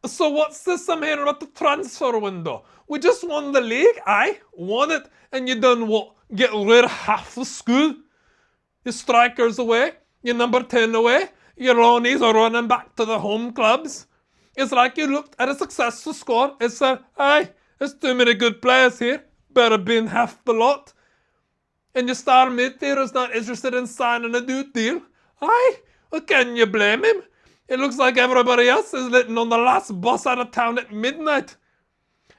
So what's this I'm hearing about the transfer window? We just won the league, aye, won it, and you done what? Get rid of half the school? Your strikers away, your number 10 away, your Ronnies are running back to the home clubs. It's like you looked at a successful squad and said, aye, there's too many good players here, better bin half the lot. And your star midfielder's not interested in signing a new deal. Aye, well, can you blame him? It looks like everybody else is letting on the last bus out of town at midnight.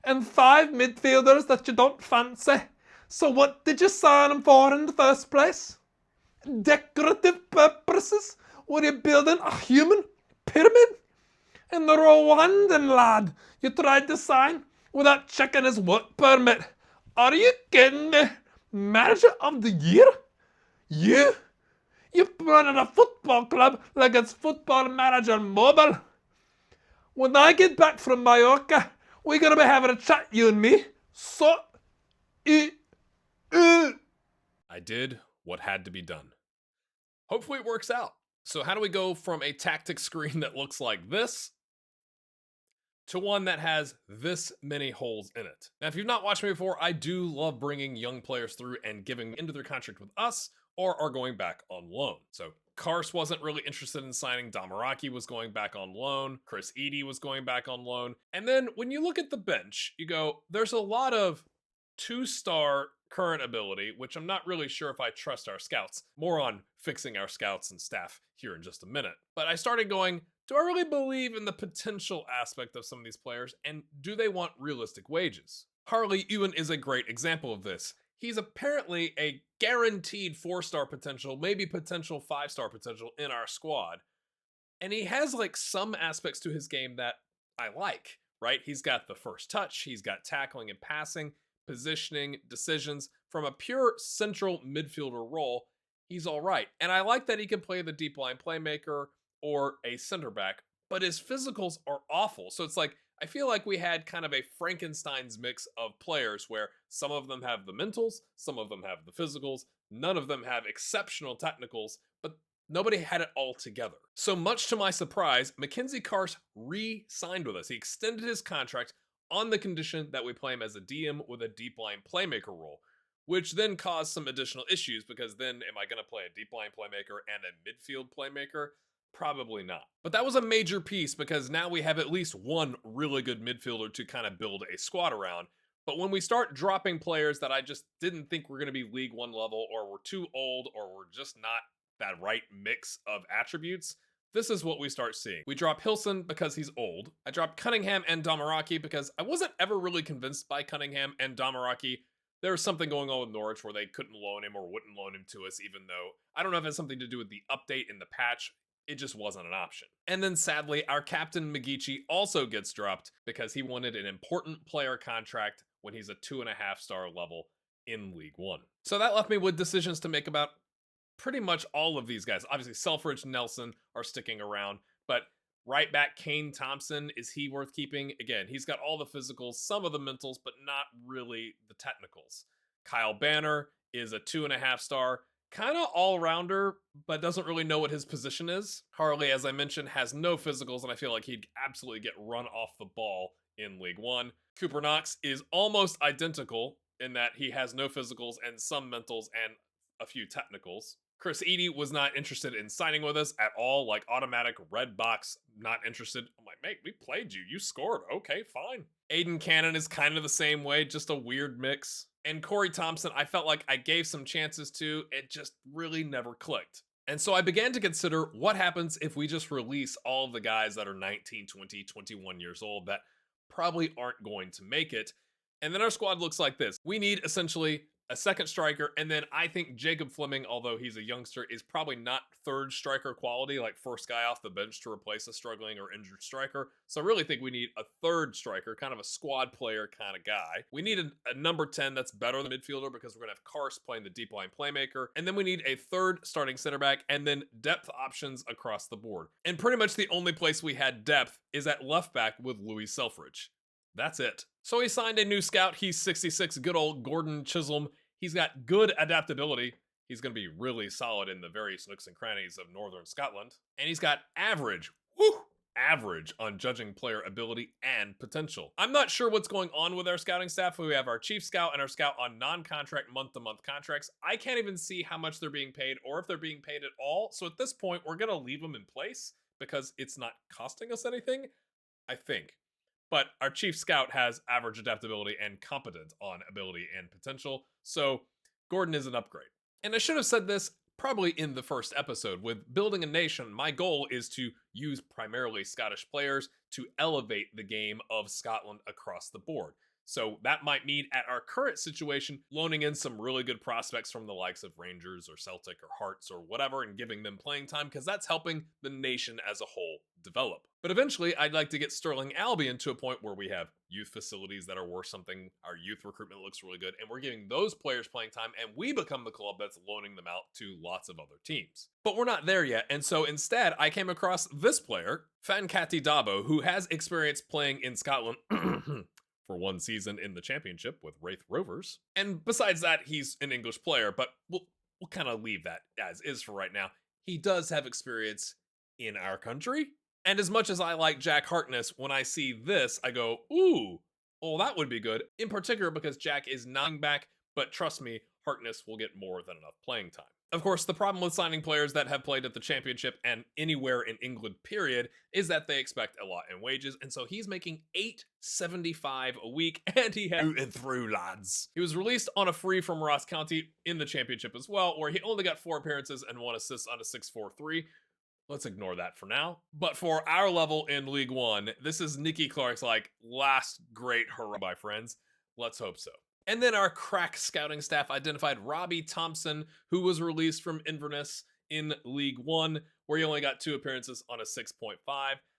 And 5 midfielders that you don't fancy. So what did you sign him for in the first place? Decorative purposes? Were you building a human pyramid? And the Rwandan lad you tried to sign without checking his work permit. Are you kidding me? Manager of the year? You? You're running a football club like it's Football Manager Mobile. When I get back from Mallorca, we're gonna be having a chat, you and me. So, I did what had to be done. Hopefully it works out. So how do we go from a tactic screen that looks like this to one that has this many holes in it? Now, if you've not watched me before, I do love bringing young players through and giving into their contract with us or are going back on loan. So Kars wasn't really interested in signing. Damaraki was going back on loan. Chris Eady was going back on loan. And then when you look at the bench, you go, there's a lot of 2-star current ability, which I'm not really sure if I trust our scouts. More on fixing our scouts and staff here in just a minute. But I started going, do I really believe in the potential aspect of some of these players, and do they want realistic wages? Harley Ewan is a great example of this. He's apparently a guaranteed 4-star potential, maybe potential 5-star potential in our squad. And he has like some aspects to his game that I like, right? He's got the first touch, he's got tackling and passing, positioning, decisions. From a pure central midfielder role, he's all right. And I like that he can play the deep line playmaker or a center back, but his physicals are awful. So it's like, I feel like we had kind of a Frankenstein's mix of players where some of them have the mentals, some of them have the physicals, none of them have exceptional technicals, but nobody had it all together. So much to my surprise, Mackenzie Kars re-signed with us. He extended his contract on the condition that we play him as a DM with a deep line playmaker role, which then caused some additional issues because then am I going to play a deep line playmaker and a midfield playmaker? Probably not. But that was a major piece because now we have at least one really good midfielder to kind of build a squad around. But when we start dropping players that I just didn't think were going to be League One level, or were too old, or were just not that right mix of attributes, this is what we start seeing. We drop Hilson because he's old. I dropped Cunningham and Damaraki because I wasn't ever really convinced by Cunningham and Damaraki. There was something going on with Norwich where they couldn't loan him or wouldn't loan him to us, even though I don't know if it has something to do with the update in the patch. It just wasn't an option. And then sadly, our captain Megichi also gets dropped because he wanted an important player contract when he's a 2.5-star level in League One. So that left me with decisions to make about pretty much all of these guys. Obviously, Selfridge, Nelson are sticking around, but right back Kane Thompson, is he worth keeping? Again, he's got all the physicals, some of the mentals, but not really the technicals. Kyle Banner is a 2.5-star, kind of all-rounder, but doesn't really know what his position is. Harley, as I mentioned, has no physicals, and I feel like he'd absolutely get run off the ball in League One. Cooper Knox is almost identical in that he has no physicals and some mentals and a few technicals. Chris Eady was not interested in signing with us at all, like automatic red box, not interested. I'm like, mate, we played you. You scored. Okay, fine. Aiden Cannon is kind of the same way, just a weird mix. And Corey Thompson, I felt like I gave some chances to. It just really never clicked. And so I began to consider what happens if we just release all of the guys that are 19, 20, 21 years old that probably aren't going to make it. And then our squad looks like this. We need essentially a second striker, and then I think Jacob Fleming, although he's a youngster, is probably not third striker quality, like first guy off the bench to replace a struggling or injured striker. So I really think we need a third striker, kind of a squad player kind of guy. We need a number 10 that's better than midfielder because we're going to have Kars playing the deep line playmaker. And then we need a third starting center back, and then depth options across the board. And pretty much the only place we had depth is at left back with Louis Selfridge. That's it. So he signed a new scout. He's 66, good old Gordon Chisholm. He's got good adaptability. He's going to be really solid in the various nooks and crannies of northern Scotland. And he's got average average on judging player ability and potential. I'm not sure what's going on with our scouting staff. We have our chief scout and our scout on non-contract month-to-month contracts. I can't even see how much they're being paid or if they're being paid at all. So at this point, we're going to leave them in place because it's not costing us anything, I think. But our chief scout has average adaptability and competent on ability and potential. So Gordon is an upgrade. And I should have said this probably in the first episode. With building a nation, my goal is to use primarily Scottish players to elevate the game of Scotland across the board. So that might mean at our current situation, loaning in some really good prospects from the likes of Rangers or Celtic or Hearts or whatever and giving them playing time because that's helping the nation as a whole develop. But eventually, I'd like to get Stirling Albion to a point where we have youth facilities that are worth something, our youth recruitment looks really good, and we're giving those players playing time, and we become the club that's loaning them out to lots of other teams. But we're not there yet, and so instead, I came across this player, Fankati Dabo, who has experience playing in Scotland for one season in the championship with Wraith Rovers. And besides that, he's an English player, but we'll kind of leave that as is for right now. He does have experience in our country. And as much as I like Jack Harkness, when I see this, I go, ooh, oh, that would be good. In particular because Jack is not back, but trust me, Harkness will get more than enough playing time. Of course, the problem with signing players that have played at the championship and anywhere in England, period, is that they expect a lot in wages, and so he's making $8.75 a week, and he had and through, lads. He was released on a free from Ross County in the championship as well, where he only got 4 appearances and 1 assist on a 6-4-3. Let's ignore that for now. But for our level in League One, this is Nicky Clark's last great hurrah, my friends. Let's hope so. And then our crack scouting staff identified Robbie Thompson, who was released from Inverness in League One, where he only got 2 appearances on a 6.5.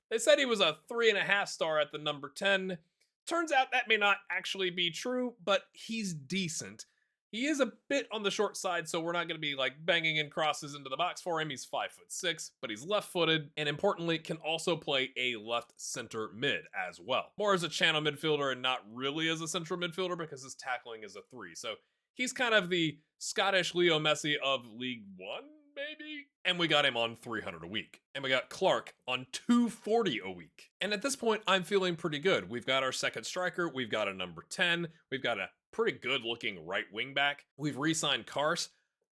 They said he was a 3.5 star at the number 10. Turns out that may not actually be true, but he's decent. He is a bit on the short side, so we're not going to be banging in crosses into the box for him. He's 5'6", but he's left-footed, and importantly, can also play a left center mid as well. More as a channel midfielder and not really as a central midfielder because his tackling is a 3. So he's kind of the Scottish Leo Messi of League One, maybe? And we got him on 300 a week. And we got Clark on 240 a week. And at this point, I'm feeling pretty good. We've got our second striker, we've got a number 10, we've got a pretty good looking right wing back. We've re-signed Kars.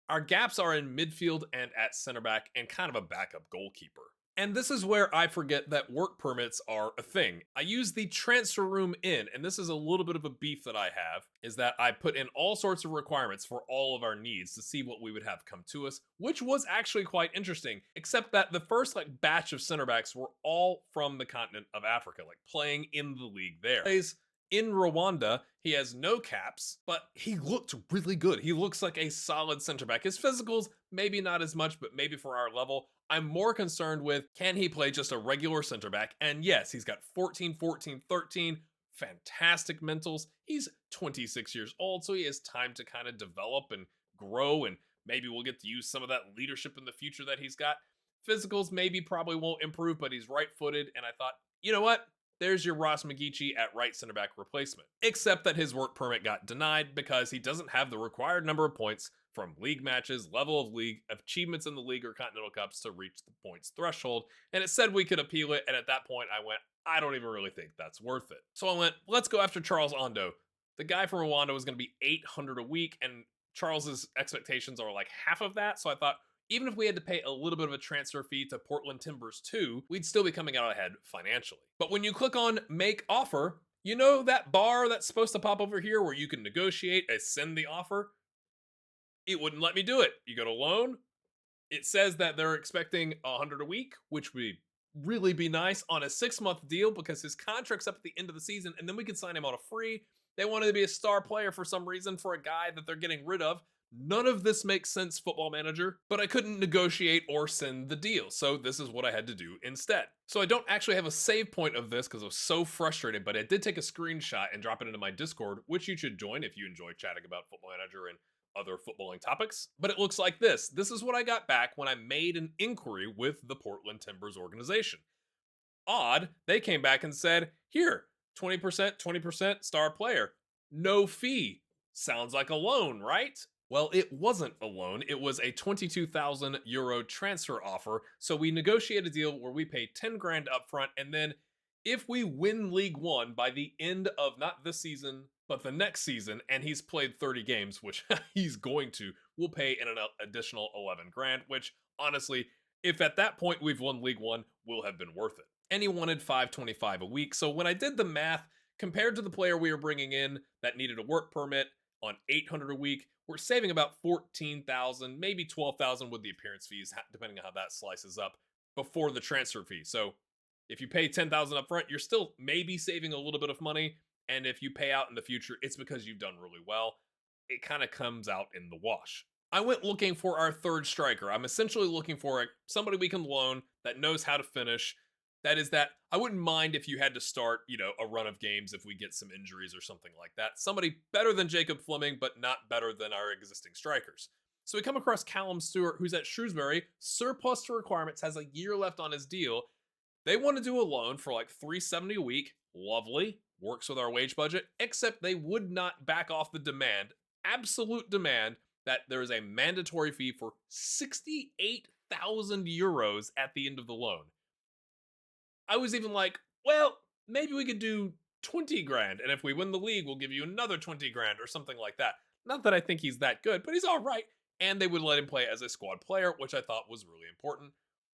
Our gaps are in midfield and at center back and kind of a backup goalkeeper. And this is where I forget that work permits are a thing. I use the transfer room in, and this is a little bit of a beef that I have, is that I put in all sorts of requirements for all of our needs to see what we would have come to us, which was actually quite interesting, except that the first batch of center backs were all from the continent of Africa, playing in the league there. In Rwanda, he has no caps, but he looked really good. He looks like a solid center back. His physicals, maybe not as much, but maybe for our level. I'm more concerned with, can he play just a regular center back? And yes, he's got 14, 14, 13, fantastic mentals. He's 26 years old, so he has time to kind of develop and grow, and maybe we'll get to use some of that leadership in the future that he's got. Physicals maybe probably won't improve, but he's right-footed, and I thought, you know what? There's your Ross McGeechee at right center back replacement. Except that his work permit got denied because he doesn't have the required number of points from league matches, level of league, achievements in the league or Continental Cups to reach the points threshold. And it said we could appeal it, and at that point I went, I don't even really think that's worth it. So I went, let's go after Charles Ondo. The guy from Rwanda was going to be 800 a week, and Charles's expectations are half of that, so I thought, even if we had to pay a little bit of a transfer fee to Portland Timbers too, we'd still be coming out ahead financially. But when you click on make offer, you know that bar that's supposed to pop over here where you can negotiate and send the offer? It wouldn't let me do it. You go to loan, it says that they're expecting 100 a week, which would really be nice on a 6-month deal because his contract's up at the end of the season, and then we could sign him on a free. They wanted to be a star player for some reason for a guy that they're getting rid of. None of this makes sense, Football Manager, but I couldn't negotiate or send the deal, so this is what I had to do instead. So I don't actually have a save point of this because I was so frustrated, but I did take a screenshot and drop it into my Discord, which you should join if you enjoy chatting about Football Manager and other footballing topics. But it looks like this. This is what I got back when I made an inquiry with the Portland Timbers organization. Odd, they came back and said, here, 20%, 20%, star player, no fee. Sounds like a loan, right? Well, it wasn't a loan. It was a 22,000 euro transfer offer. So we negotiated a deal where we pay 10 grand up front. And then if we win League One by the end of not this season, but the next season, and he's played 30 games, which he's going to, we'll pay an additional 11 grand, which honestly, if at that point we've won League One, will have been worth it. And he wanted 525 a week. So when I did the math, compared to the player we were bringing in that needed a work permit on 800 a week, we're saving about 14,000, maybe 12,000 with the appearance fees, depending on how that slices up before the transfer fee. So if you pay 10,000 up front, you're still maybe saving a little bit of money. And if you pay out in the future, it's because you've done really well. It kind of comes out in the wash. I went looking for our third striker. I'm essentially looking for somebody we can loan that knows how to finish. That I wouldn't mind if you had to start, a run of games if we get some injuries or something like that. Somebody better than Jacob Fleming, but not better than our existing strikers. So we come across Callum Stewart, who's at Shrewsbury, surplus to requirements, has a year left on his deal. They want to do a loan for like $370 a week. Lovely. Works with our wage budget, except they would not back off the demand, absolute demand, that there is a mandatory fee for 68,000 euros at the end of the loan. I was even like, well, maybe we could do 20 grand, and if we win the league, we'll give you another 20 grand or something like that. Not that I think he's that good, but he's all right. And they would let him play as a squad player, which I thought was really important.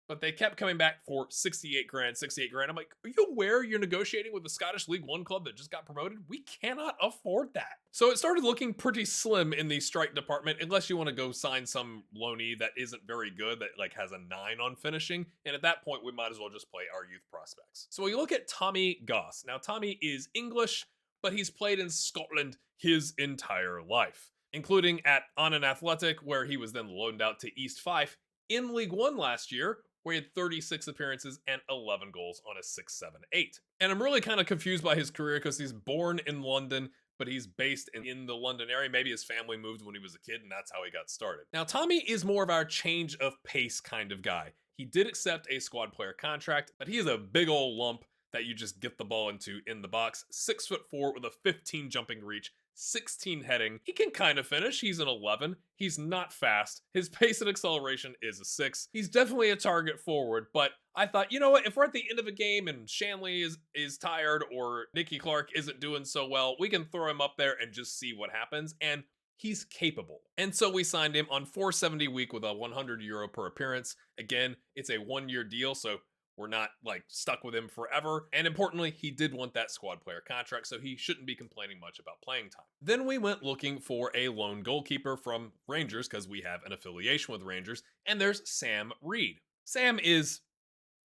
But they kept coming back for 68 grand, 68 grand. I'm like, are you aware you're negotiating with the Scottish League One club that just got promoted? We cannot afford that. So it started looking pretty slim in the strike department, unless you want to go sign some loanee that isn't very good, that like has a 9 on finishing. And at that point, we might as well just play our youth prospects. So we look at Tommy Goss. Now, Tommy is English, but he's played in Scotland his entire life, including at Annan Athletic, where he was then loaned out to East Fife in League One last year, where he had 36 appearances and 11 goals on a 6-7-8. And I'm really kind of confused by his career because he's born in London, but he's based in the London area. Maybe his family moved when he was a kid, and that's how he got started. Now, Tommy is more of our change of pace kind of guy. He did accept a squad player contract, but he is a big old lump that you just get the ball into in the box. 6'4" with a 15 jumping reach, 16 heading. He can kind of finish. He's an 11. He's not fast. His pace and acceleration is a 6. He's definitely a target forward, but I thought, you know what, if we're at the end of a game and Shanley is tired or Nicky Clark isn't doing so well, we can throw him up there and just see what happens. And he's capable. And so we signed him on 470 a week with a 100 euro per appearance. Again, it's a 1-year deal, so we're not like stuck with him forever. And importantly, he did want that squad player contract, so he shouldn't be complaining much about playing time. Then we went looking for a lone goalkeeper from Rangers because we have an affiliation with Rangers, and there's Sam Reed. Sam is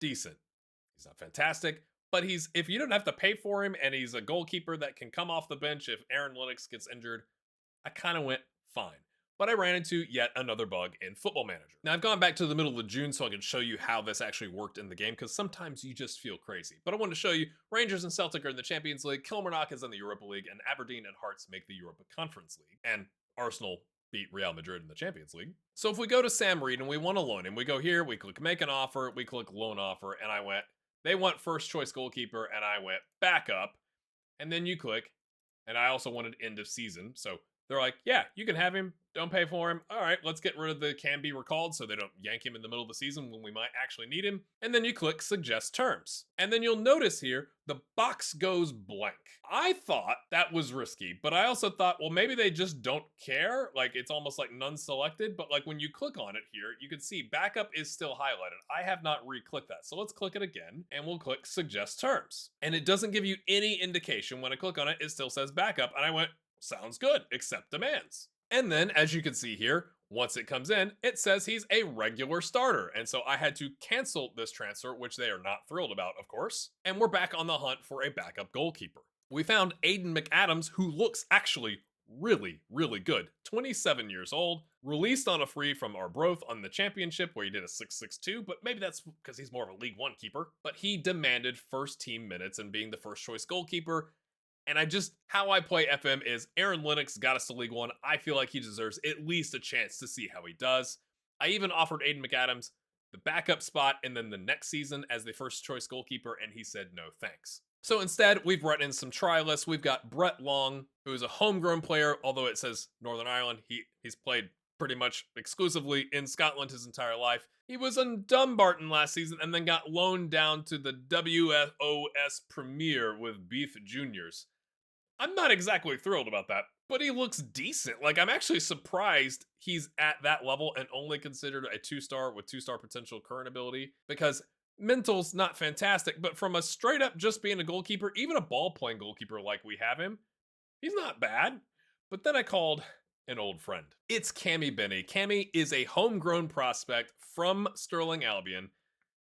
decent. He's not fantastic, but if you don't have to pay for him and he's a goalkeeper that can come off the bench if Aaron Lennox gets injured, I kind of went fine. But I ran into yet another bug in Football Manager. Now, I've gone back to the middle of June so I can show you how this actually worked in the game, because sometimes you just feel crazy. But I wanted to show you Rangers and Celtic are in the Champions League, Kilmarnock is in the Europa League, and Aberdeen and Hearts make the Europa Conference League. And Arsenal beat Real Madrid in the Champions League. So if we go to Sam Reed and we want to loan him, we go here, we click make an offer, we click loan offer, and they want first choice goalkeeper, and I went backup. And then you click, and I also wanted end of season, so they're like, yeah, you can have him. Don't pay for him. All right, let's get rid of the can be recalled so they don't yank him in the middle of the season when we might actually need him. And then you click suggest terms. And then you'll notice here, the box goes blank. I thought that was risky, but I also thought, well, maybe they just don't care. Like, it's almost like none selected, but like when you click on it here, you can see backup is still highlighted. I have not re-clicked that. So let's click it again and we'll click suggest terms. And it doesn't give you any indication. When I click on it, it still says backup. And I went, sounds good, accept demands. And then, as you can see here, once it comes in, it says he's a regular starter. And so I had to cancel this transfer, which they are not thrilled about, of course. And we're back on the hunt for a backup goalkeeper. We found Aidan McAdams, who looks actually really, really good. 27 years old, released on a free from Arbroath on the championship where he did a 6.62, but maybe that's because he's more of a League One keeper. But he demanded first team minutes and being the first choice goalkeeper. And how I play FM is Aaron Lennox got us to League One. I feel like he deserves at least a chance to see how he does. I even offered Aidan McAdams the backup spot and then the next season as the first choice goalkeeper, and he said no thanks. So instead, we've brought in some try lists. We've got Brett Long, who is a homegrown player, although it says Northern Ireland. He's played pretty much exclusively in Scotland his entire life. He was in Dumbarton last season and then got loaned down to the WSOS Premier with Beef Juniors. I'm not exactly thrilled about that, but he looks decent. Like, I'm actually surprised he's at that level and only considered a 2-star with 2-star potential current ability, because mental's not fantastic, but from a straight up just being a goalkeeper, even a ball playing goalkeeper like we have him, he's not bad. But then I called an old friend. It's Cammy Benny. Cammy is a homegrown prospect from Stirling, Albion.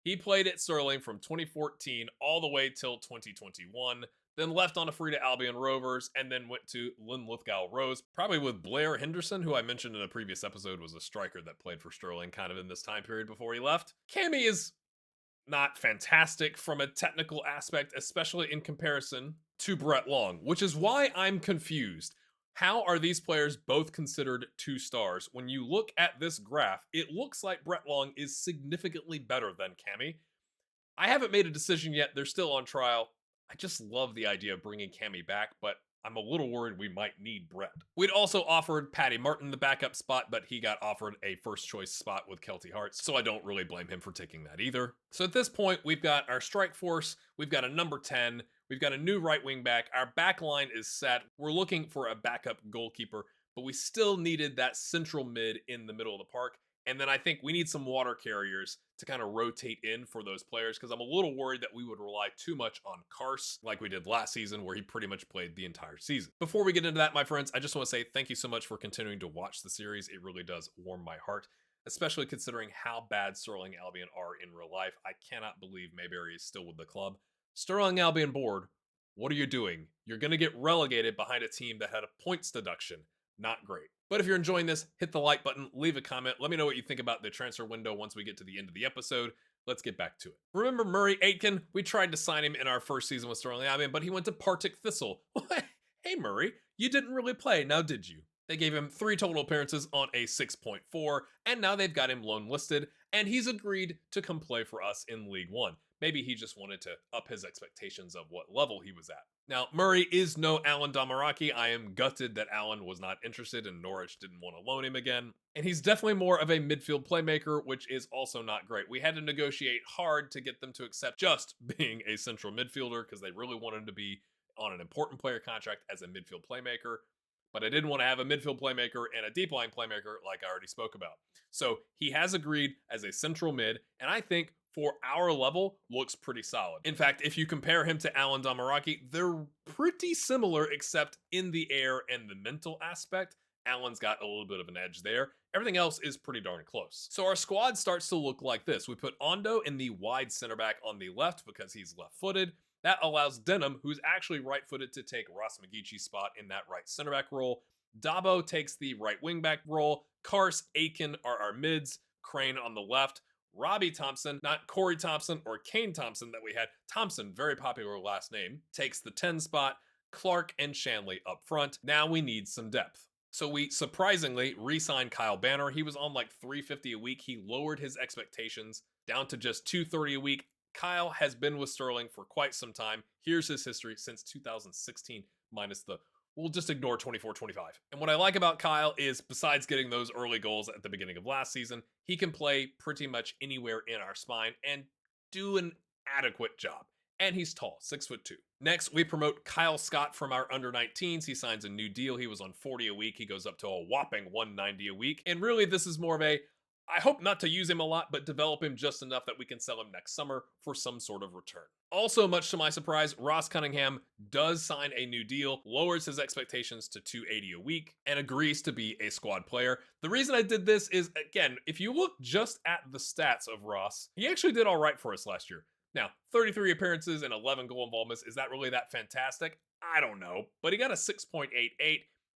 He played at Stirling from 2014 all the way till 2021, then left on a free to Albion Rovers, and then went to Linlithgow Rose, probably with Blair Henderson, who I mentioned in a previous episode was a striker that played for Stirling kind of in this time period before he left. Cammy is not fantastic from a technical aspect, especially in comparison to Brett Long, which is why I'm confused. How are these players both considered 2 stars? When you look at this graph, it looks like Brett Long is significantly better than Cammy. I haven't made a decision yet. They're still on trial. I just love the idea of bringing Cammy back, but I'm a little worried we might need Brett. We'd also offered Paddy Martin the backup spot, but he got offered a first choice spot with Kelty Hearts, so I don't really blame him for taking that either. So at this point, we've got our strike force, we've got a number 10, we've got a new right wing back, our back line is set. We're looking for a backup goalkeeper, but we still needed that central mid in the middle of the park. And then I think we need some water carriers to kind of rotate in for those players, because I'm a little worried that we would rely too much on Karst like we did last season, where he pretty much played the entire season. Before we get into that, my friends, I just want to say thank you so much for continuing to watch the series. It really does warm my heart, especially considering how bad Stirling Albion are in real life. I cannot believe Mayberry is still with the club. Stirling Albion board, what are you doing? You're going to get relegated behind a team that had a points deduction. Not great. But if you're enjoying this, hit the like button, leave a comment, let me know what you think about the transfer window once we get to the end of the episode. Let's get back to it. Remember Murray Aitken? We tried to sign him in our first season with Stirling Albion, but he went to Partick Thistle. Hey Murray, you didn't really play, now did you? They gave him 3 total appearances on a 6.4, and now they've got him loan listed, and he's agreed to come play for us in League One. Maybe he just wanted to up his expectations of what level he was at. Now, Murray is no Alan Damaraki. I am gutted that Alan was not interested and Norwich didn't want to loan him again. And he's definitely more of a midfield playmaker, which is also not great. We had to negotiate hard to get them to accept just being a central midfielder, because they really wanted him to be on an important player contract as a midfield playmaker. But I didn't want to have a midfield playmaker and a deep line playmaker like I already spoke about. So he has agreed as a central mid, and I think for our level looks pretty solid. In fact, if you compare him to Alan Damaraki, they're pretty similar except in the air and the mental aspect. Alan's got a little bit of an edge there. Everything else is pretty darn close. So our squad starts to look like this. We put Ondo in the wide center back on the left because he's left-footed. That allows Denham, who's actually right-footed, to take Ross McGeechee's spot in that right center back role. Dabo takes the right wing back role. Karst, Aiken are our mids. Crane on the left. Robbie Thompson, not Corey Thompson or Kane Thompson that we had. Thompson, very popular last name, takes the 10 spot. Clark and Shanley up front. Now we need some depth. So we surprisingly re-signed Kyle Banner. He was on like $350 a week. He lowered his expectations down to just $230 a week. Kyle has been with Stirling for quite some time. Here's his history since 2016, minus the, we'll just ignore 24-25. And what I like about Kyle is, besides getting those early goals at the beginning of last season, he can play pretty much anywhere in our spine and do an adequate job. And he's tall, 6'2". Next, we promote Kyle Scott from our under-19s. He signs a new deal. He was on $40 a week. He goes up to a whopping $190 a week. And really, this is more of a, I hope not to use him a lot, but develop him just enough that we can sell him next summer for some sort of return. Also, much to my surprise, Ross Cunningham does sign a new deal, lowers his expectations to $280 a week, and agrees to be a squad player. The reason I did this is, again, if you look just at the stats of Ross, he actually did all right for us last year. Now, 33 appearances and 11 goal involvements, is that really that fantastic? I don't know, but he got a 6.88.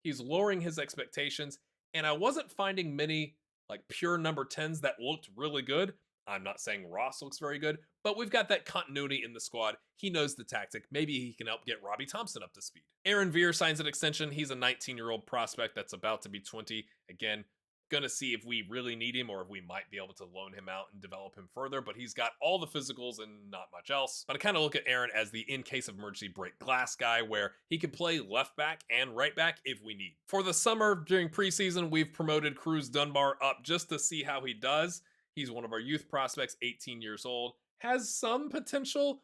He's lowering his expectations, and I wasn't finding many like pure number 10s that looked really good. I'm not saying Ross looks very good, but we've got that continuity in the squad. He knows the tactic. Maybe he can help get Robbie Thompson up to speed. Aaron Veer signs an extension. He's a 19-year-old prospect that's about to be 20. Again, Gonna see if we really need him or if we might be able to loan him out and develop him further, but he's got all the physicals and not much else. But I kind of look at Aaron as the in case of emergency break glass guy where he can play left back and right back if we need. For the summer during preseason, we've promoted Cruz Dunbar up just to see how he does. He's one of our youth prospects, 18 years old, has some potential.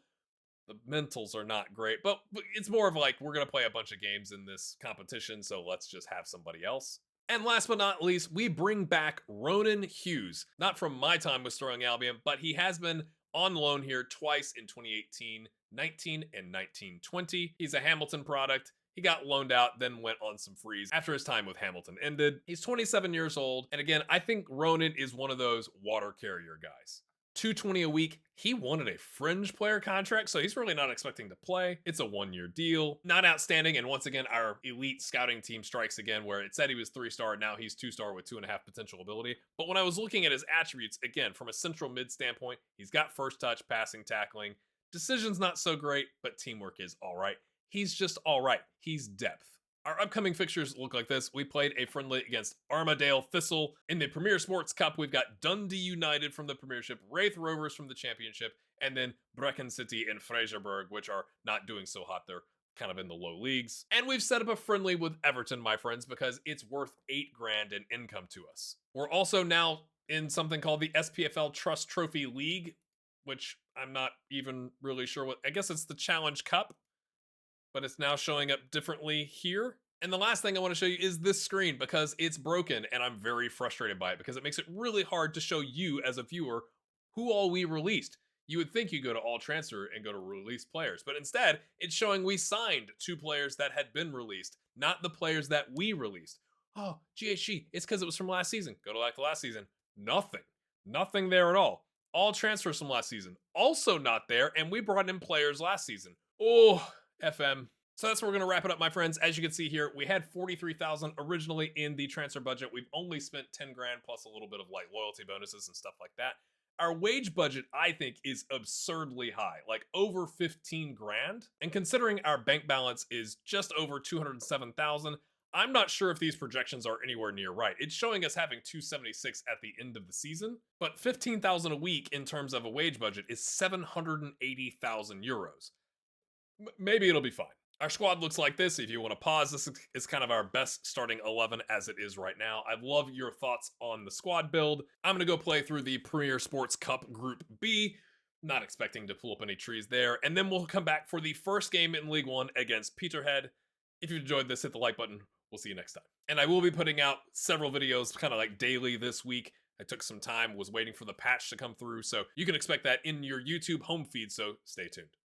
The mentals are not great, but it's more of like we're going to play a bunch of games in this competition, so let's just have somebody else. And last but not least, we bring back Ronan Hughes. Not from my time with Stirling Albion, but he has been on loan here twice in 2018, 19, and 1920. He's a Hamilton product. He got loaned out, then went on some frees after his time with Hamilton ended. He's 27 years old, and again, I think Ronan is one of those water carrier guys. $220 a week. He wanted a fringe player contract, so he's really not expecting to play. It's a 1-year deal. Not outstanding, and once again, our elite scouting team strikes again where it said he was 3-star, now he's 2-star with 2.5 potential ability. But when I was looking at his attributes, again, from a central mid standpoint, he's got first touch, passing, tackling. Decision's not so great, but teamwork is all right. He's just all right. He's depth. Our upcoming fixtures look like this. We played a friendly against Armadale Thistle. In the Premier Sports Cup, we've got Dundee United from the Premiership, Wraith Rovers from the Championship, and then Brecon City and Fraserburgh, which are not doing so hot. They're kind of in the low leagues. And we've set up a friendly with Everton, my friends, because it's worth $8,000 in income to us. We're also now in something called the SPFL Trust Trophy League, which I'm not even really sure what, I guess it's the Challenge Cup, but it's now showing up differently here. And the last thing I want to show you is this screen because it's broken and I'm very frustrated by it because it makes it really hard to show you as a viewer who all we released. You would think you go to all transfer and go to release players, but instead it's showing we signed 2 players that had been released, not the players that we released. Oh, GHG, it's because it was from last season. Go to like the last season. Nothing there at all. All transfers from last season, also not there, and we brought in players last season. Oh, FM. So that's where we're going to wrap it up, my friends. As you can see here, we had 43,000 originally in the transfer budget. We've only spent 10 grand plus a little bit of like loyalty bonuses and stuff like that. Our wage budget, I think, is absurdly high, like over 15 grand. And considering our bank balance is just over 207,000, I'm not sure if these projections are anywhere near right. It's showing us having 276 at the end of the season, but 15,000 a week in terms of a wage budget is 780,000 euros. Maybe it'll be fine. Our squad looks like this. If you want to pause, this is kind of our best starting 11 as it is right now. I'd love your thoughts on the squad build. I'm going to go play through the Premier Sports Cup Group B. Not expecting to pull up any trees there. And then we'll come back for the first game in League One against Peterhead. If you enjoyed this, hit the like button. We'll see you next time. And I will be putting out several videos kind of like daily this week. I took some time, was waiting for the patch to come through. So you can expect that in your YouTube home feed. So stay tuned.